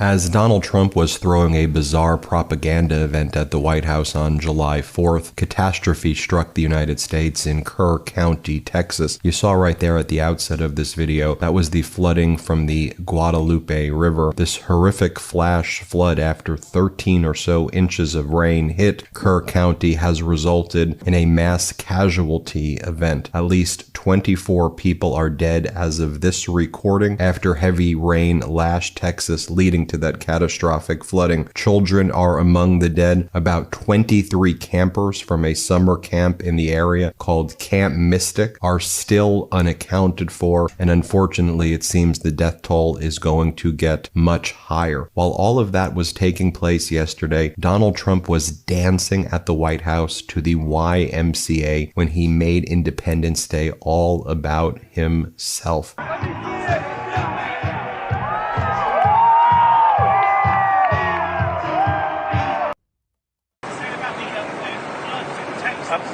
As Donald Trump was throwing a bizarre propaganda event at the White House on July 4th, catastrophe struck the United States in Kerr County, Texas. You saw right there at the outset of this video, that was the flooding from the Guadalupe River. This horrific flash flood after 13 or so inches of rain hit Kerr County has resulted in a mass casualty event. At least 24 people are dead as of this recording after heavy rain lashed Texas, leading to that catastrophic flooding. Children are among the dead. About 23 campers from a summer camp in the area called Camp Mystic are still unaccounted for, and unfortunately it seems the death toll is going to get much higher. While all of that was taking place yesterday, Donald Trump was dancing at the White House to the YMCA when he made Independence Day all about himself.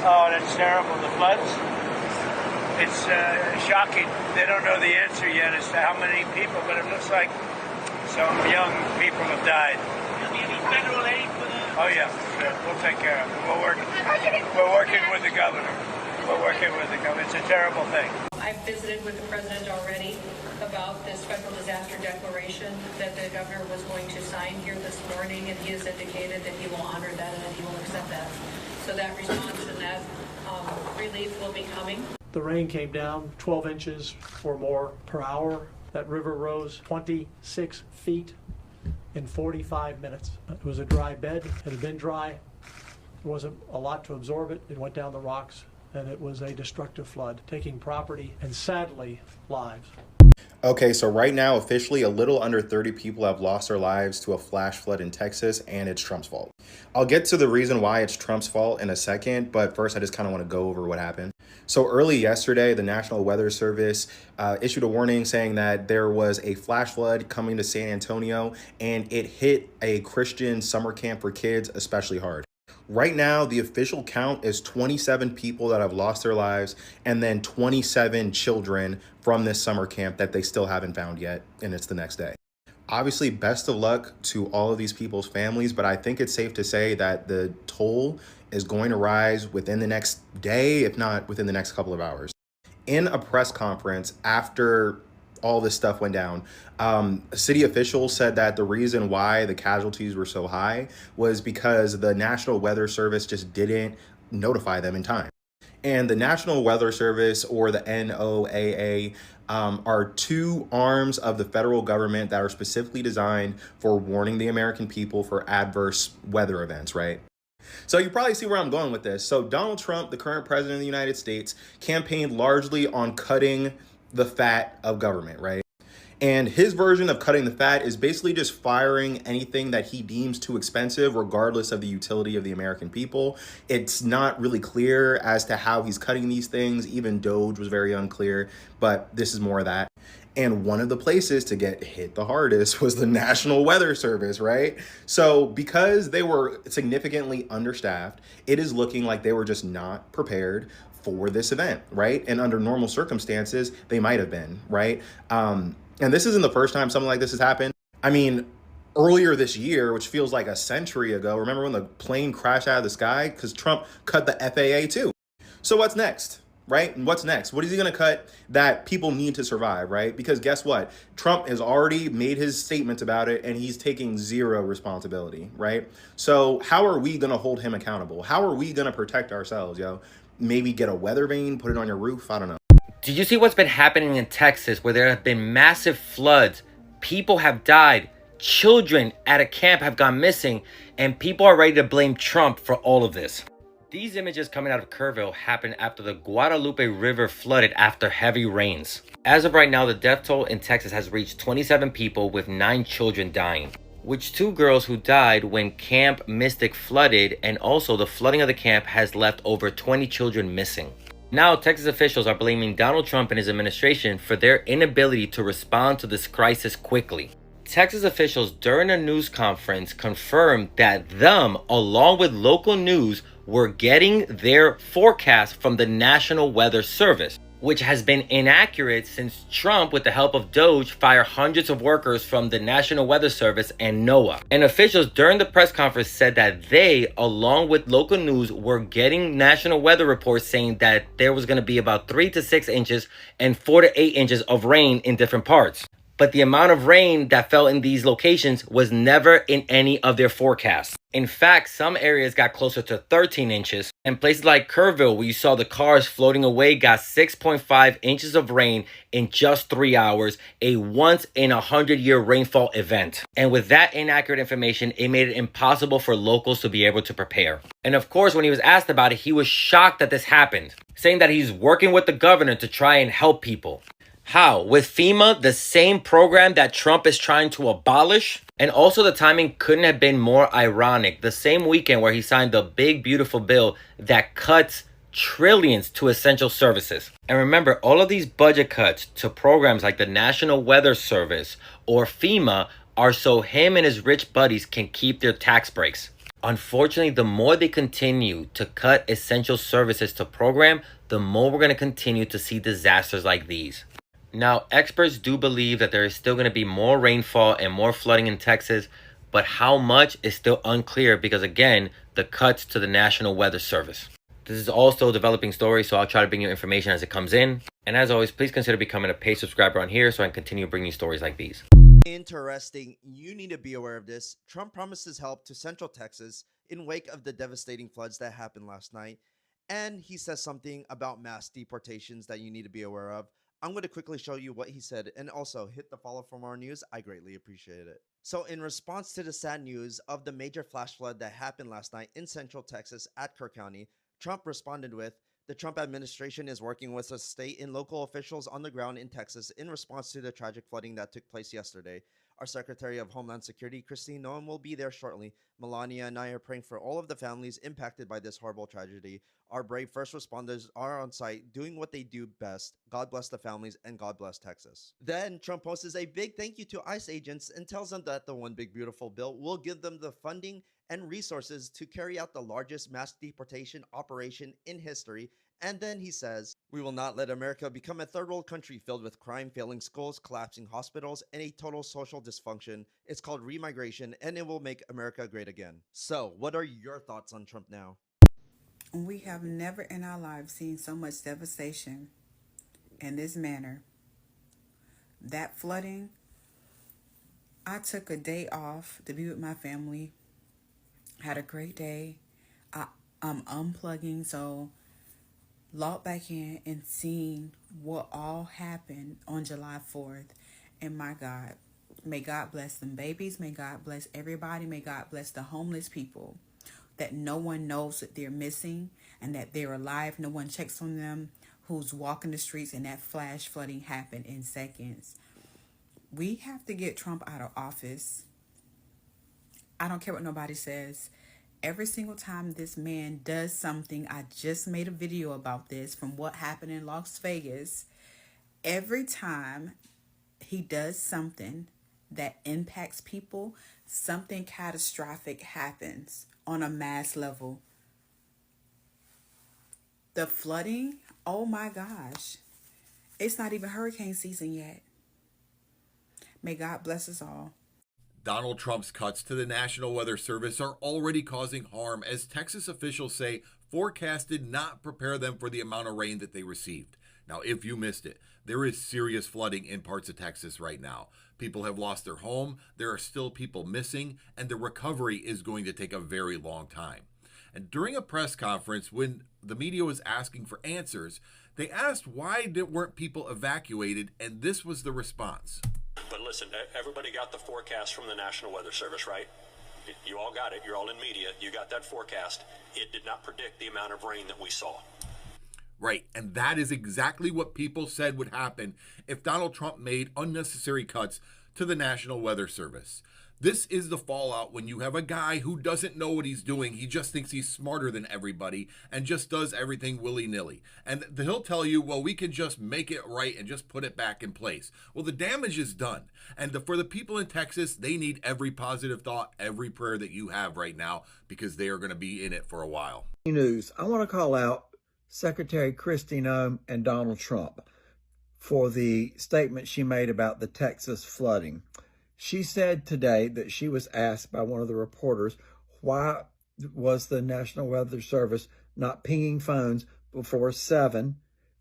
Oh, that's terrible. The floods. It's shocking. They don't know the answer yet as to how many people, but it looks like some young people have died. Any federal aid for the... Oh yeah, sure. We'll take care of it. We're working with the governor. It's a terrible thing. I've visited with the president already about this federal disaster declaration that the governor was going to sign here this morning, and he has indicated that he will honor that and that he will accept that. So that response and that relief will be coming. The rain came down 12 inches or more per hour. That river rose 26 feet in 45 minutes. It was a dry bed. It had been dry. There wasn't a lot to absorb it. It went down the rocks, and it was a destructive flood, taking property and sadly lives. Okay, so right now, officially, a little under 30 people have lost their lives to a flash flood in Texas, and it's Trump's fault. I'll get to the reason why it's Trump's fault in a second, but first I just kind of want to go over what happened. So early yesterday, the National Weather Service issued a warning saying that there was a flash flood coming to San Antonio, and it hit a Christian summer camp for kids especially hard. Right now, the official count is 27 people that have lost their lives, and then 27 children from this summer camp that they still haven't found yet, and it's the next day. Obviously, best of luck to all of these people's families, but I think it's safe to say that the toll is going to rise within the next day, if not within the next couple of hours. In a press conference after all this stuff went down, city officials said that the reason why the casualties were so high was because the National Weather Service just didn't notify them in time. And the National Weather Service, or the NOAA, are two arms of the federal government that are specifically designed for warning the American people for adverse weather events, right? So you probably see where I'm going with this. So Donald Trump, the current president of the United States, campaigned largely on cutting the fat of government, right? And his version of cutting the fat is basically just firing anything that he deems too expensive, regardless of the utility of the American people. It's not really clear as to how he's cutting these things. Even Doge was very unclear, but this is more of that. And one of the places to get hit the hardest was the National Weather Service, right? So because they were significantly understaffed, it is looking like they were just not prepared for this event, right? And under normal circumstances, they might have been, right? And this isn't the first time something like this has happened. I mean, earlier this year, which feels like a century ago, remember when the plane crashed out of the sky? Because Trump cut the FAA too. So what's next, right? And what's next? What is he gonna cut that people need to survive, right? Because guess what? Trump has already made his statements about it, and he's taking zero responsibility, right? So how are we gonna hold him accountable? How are we gonna protect ourselves, yo? Maybe get a weather vane, put it on your roof, I don't know. Did you see what's been happening in Texas, where there have been massive floods? People have died. Children at a camp have gone missing, and people are ready to blame Trump for all of this. These images coming out of Kerrville happened after the Guadalupe River flooded after heavy rains. As of right now, the death toll in Texas has reached 27 people, with 9 children dying, which 2 girls who died when Camp Mystic flooded, and also the flooding of the camp has left over 20 children missing. Now, Texas officials are blaming Donald Trump and his administration for their inability to respond to this crisis quickly. Texas officials during a news conference confirmed that them, along with local news, were getting their forecast from the National Weather Service. which has been inaccurate since Trump, with the help of Doge, fired hundreds of workers from the National Weather Service and NOAA. And officials during the press conference said that they, along with local news, were getting national weather reports saying that there was going to be about 3 to 6 inches and 4 to 8 inches of rain in different parts. But the amount of rain that fell in these locations was never in any of their forecasts. In fact, some areas got closer to 13 inches, and places like Kerrville, where you saw the cars floating away, got 6.5 inches of rain in just 3 hours, a once-in-a-100-year rainfall event. And with that inaccurate information, it made it impossible for locals to be able to prepare. And of course, when he was asked about it, he was shocked that this happened, saying that he's working with the governor to try and help people. How? With FEMA, the same program that Trump is trying to abolish? And also the timing couldn't have been more ironic. The same weekend where he signed the big, beautiful bill that cuts trillions to essential services. And remember, all of these budget cuts to programs like the National Weather Service or FEMA are so him and his rich buddies can keep their tax breaks. Unfortunately, the more they continue to cut essential services to program, the more we're going to continue to see disasters like these. Now, experts do believe that there is still going to be more rainfall and more flooding in Texas, but how much is still unclear because, again, the cuts to the National Weather Service. This is all still a developing story, so I'll try to bring you information as it comes in. And as always, please consider becoming a paid subscriber on here so I can continue bringing you stories like these. Interesting. You need to be aware of this. Trump promises help to Central Texas in wake of the devastating floods that happened last night. And he says something about mass deportations that you need to be aware of. I'm going to quickly show you what he said, and also hit the follow for more news. I greatly appreciate it. So in response to the sad news of the major flash flood that happened last night in Central Texas at Kerr County, Trump responded with, "The Trump administration is working with the state and local officials on the ground in Texas in response to the tragic flooding that took place yesterday. Our Secretary of Homeland Security, Kristi Noem, will be there shortly. Melania and I are praying for all of the families impacted by this horrible tragedy. Our brave first responders are on site doing what they do best. God bless the families and God bless Texas." Then Trump posts a big thank you to ICE agents and tells them that the One Big Beautiful Bill will give them the funding and resources to carry out the largest mass deportation operation in history. And then he says, "We will not let America become a third world country filled with crime, failing schools, collapsing hospitals, and a total social dysfunction. It's called remigration, and it will make America great again." So, what are your thoughts on Trump now? We have never in our lives seen so much devastation in this manner. That flooding, I took a day off to be with my family. Had a great day. I'm unplugging, so logged back in and seeing what all happened on July 4th. And my God, may God bless them babies. May God bless everybody. May God bless the homeless people that no one knows that they're missing and that they're alive. No one checks on them, who's walking the streets, and that flash flooding happened in seconds. We have to get Trump out of office. I don't care what nobody says. Every single time this man does something, I just made a video about this from what happened in Las Vegas. Every time he does something that impacts people, something catastrophic happens on a mass level. The flooding, oh my gosh. It's not even hurricane season yet. May God bless us all. Donald Trump's cuts to the National Weather Service are already causing harm, as Texas officials say forecasts did not prepare them for the amount of rain that they received. Now, if you missed it, there is serious flooding in parts of Texas right now. People have lost their home, there are still people missing, and the recovery is going to take a very long time. And during a press conference, when the media was asking for answers, they asked why weren't people evacuated, and this was the response. But listen, everybody got the forecast from the National Weather Service, right? You all got it. You're all in media. You got that forecast. It did not predict the amount of rain that we saw. Right, and that is exactly what people said would happen if Donald Trump made unnecessary cuts to the National Weather Service. This is the fallout when you have a guy who doesn't know what he's doing. He just thinks he's smarter than everybody and just does everything willy-nilly. And he'll tell you, well, we can just make it right and just put it back in place. Well, the damage is done. And for the people in Texas, they need every positive thought, every prayer that you have right now, because they are going to be in it for a while. News. I want to call out Secretary Kristi Noem and Donald Trump for the statement she made about the Texas flooding. She said today that she was asked by one of the reporters, why was the National Weather Service not pinging phones before 7,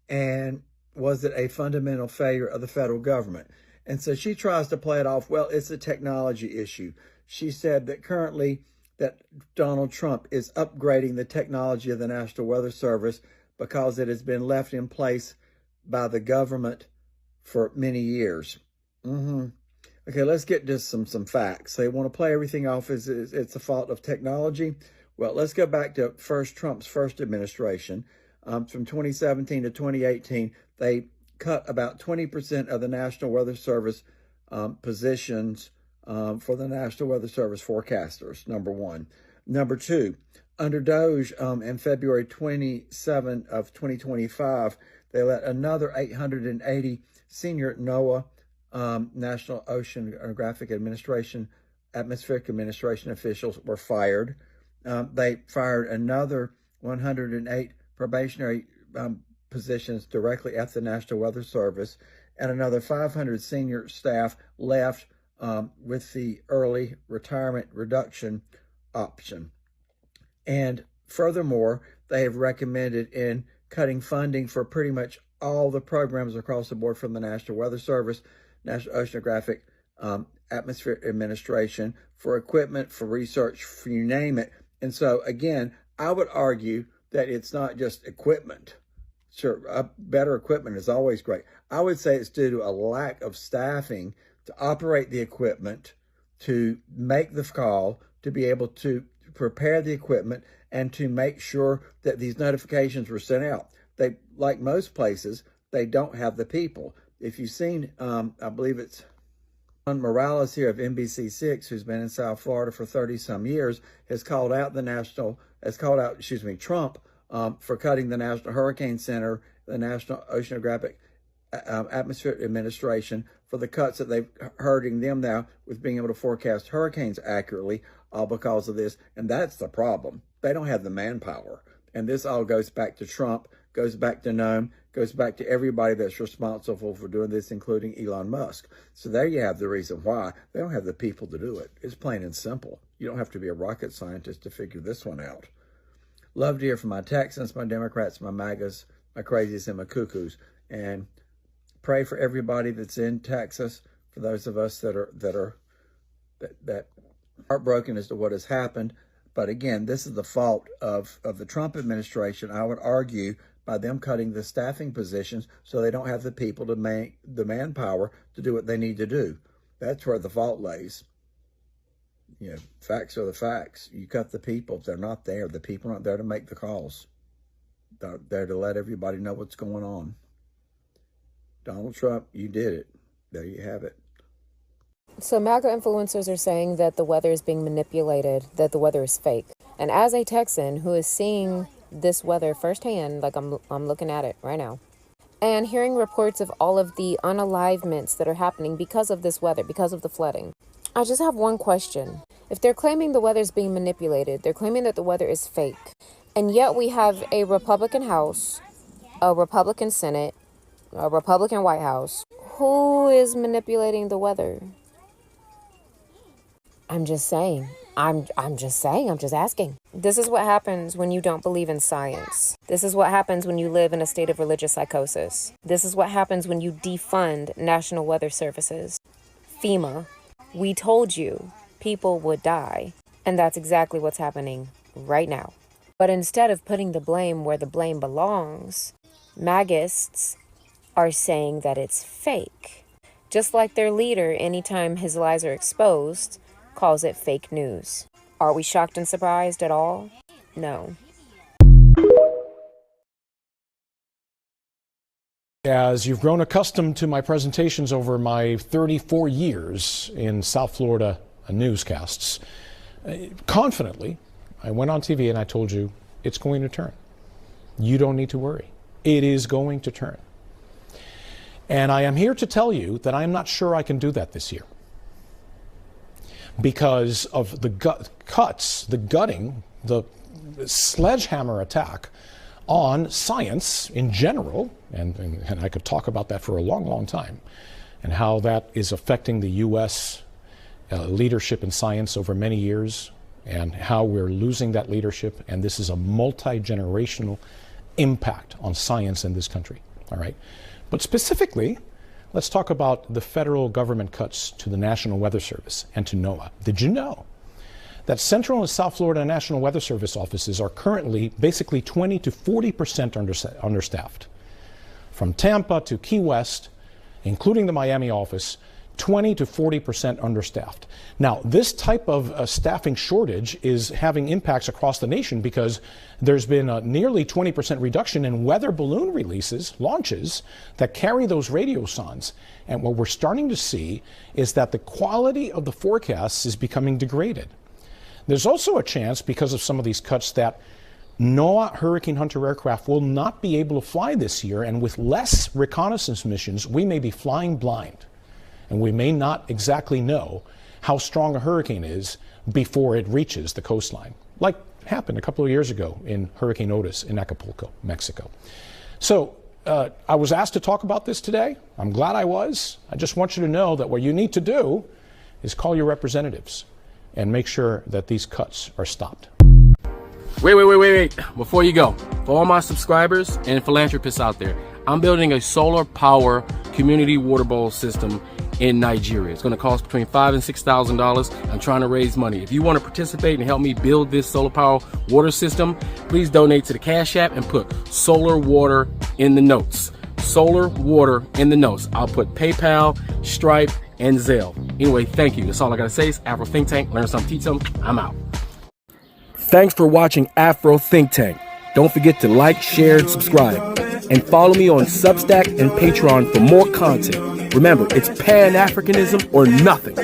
and was it a fundamental failure of the federal government? And so she tries to play it off, well, it's a technology issue. She said that currently that Donald Trump is upgrading the technology of the National Weather Service because it has been left in place by the government for many years. Okay, let's get to some facts. They want to play everything off as it's the fault of technology. Well, let's go back to Trump's first administration. From 2017 to 2018, they cut about 20% of the National Weather Service positions for the National Weather Service forecasters, number one. Number two, under DOGE in February 27 of 2025, they let another 880 senior NOAA, National Oceanographic Administration, Atmospheric Administration officials were fired. They fired another 108 probationary positions directly at the National Weather Service, and another 500 senior staff left with the early retirement reduction option. And furthermore, they have recommended in cutting funding for pretty much all the programs across the board from the National Weather Service, National Oceanographic Atmospheric Administration, for equipment, for research, for you name it. And so, again, I would argue that it's not just equipment. Sure, better equipment is always great. I would say it's due to a lack of staffing to operate the equipment, to make the call, to be able to prepare the equipment, and to make sure that these notifications were sent out. They, like most places, they don't have the people. If you've seen, I believe it's Morales here of NBC6, who's been in South Florida for 30 some years, has called out Trump for cutting the National Hurricane Center, the National Oceanographic Atmospheric Administration, for the cuts that they've hurting them now with being able to forecast hurricanes accurately, all because of this. And that's the problem. They don't have the manpower. And this all goes back to Trump, goes back to Noem, goes back to everybody that's responsible for doing this, including Elon Musk. So there you have the reason why. They don't have the people to do it. It's plain and simple. You don't have to be a rocket scientist to figure this one out. Love to hear from my Texans, my Democrats, my MAGAs, my crazies, and my cuckoos. And pray for everybody that's in Texas, for those of us that are heartbroken as to what has happened. But again, this is the fault of the Trump administration, I would argue, by them cutting the staffing positions so they don't have the people to make the manpower to do what they need to do. That's where the fault lays. You know, facts are the facts. You cut the people. If they're not there, the people aren't there to make the calls. They're there to let everybody know what's going on. Donald Trump, you did it. There you have it. So MAGA influencers are saying that the weather is being manipulated, that the weather is fake. And as a Texan who is seeing this weather firsthand, like I'm looking at it right now, and hearing reports of all of the unalivements that are happening because of this weather, because of the flooding, I just have one question. If they're claiming the weather is being manipulated, they're claiming that the weather is fake, and yet we have a Republican House, a Republican Senate, a Republican White House, who is manipulating the weather? I'm just saying. I'm just asking. This is what happens when you don't believe in science. This is what happens when you live in a state of religious psychosis. This is what happens when you defund National Weather Services. FEMA, we told you people would die. And that's exactly what's happening right now. But instead of putting the blame where the blame belongs, MAGists are saying that it's fake. Just like their leader, anytime his lies are exposed, calls it fake news. Are we shocked and surprised at all? No. As you've grown accustomed to my presentations over my 34 years in South Florida newscasts, confidently, I went on TV and I told you it's going to turn. You don't need to worry. It is going to turn. And I am here to tell you that I am not sure I can do that this year, because of the cuts, the gutting, the sledgehammer attack on science in general, and I could talk about that for a long, long time, and how that is affecting the U.S. Leadership in science over many years, and how we're losing that leadership, and this is a multi-generational impact on science in this country, all right? But specifically, let's talk about the federal government cuts to the National Weather Service and to NOAA. Did you know that Central and South Florida National Weather Service offices are currently basically 20 to 40% understaffed? From Tampa to Key West, including the Miami office, 20 to 40% understaffed. Now, this type of staffing shortage is having impacts across the nation because there's been a nearly 20% reduction in weather balloon launches that carry those radiosondes. And what we're starting to see is that the quality of the forecasts is becoming degraded. There's also a chance, because of some of these cuts, that NOAA Hurricane Hunter aircraft will not be able to fly this year, and with less reconnaissance missions, we may be flying blind. And we may not exactly know how strong a hurricane is before it reaches the coastline, like happened a couple of years ago in Hurricane Otis in Acapulco, Mexico. So I was asked to talk about this today. I'm glad I was. I just want you to know that what you need to do is call your representatives and make sure that these cuts are stopped. Wait. Before you go, for all my subscribers and philanthropists out there, I'm building a solar power community water bowl system in Nigeria. It's going to cost between $5,000 and $6,000. I'm trying to raise money. If you want to participate and help me build this solar power water system, please donate to the Cash App and put solar water in the notes. Solar water in the notes. I'll put PayPal, Stripe, and Zelle. Anyway, thank you. That's all I got to say. It's Afro Think Tank. Learn something, teach something. I'm out. Thanks for watching Afro Think Tank. Don't forget to like, share, and subscribe. And follow me on Substack and Patreon for more content. Remember, it's Pan-Africanism or nothing.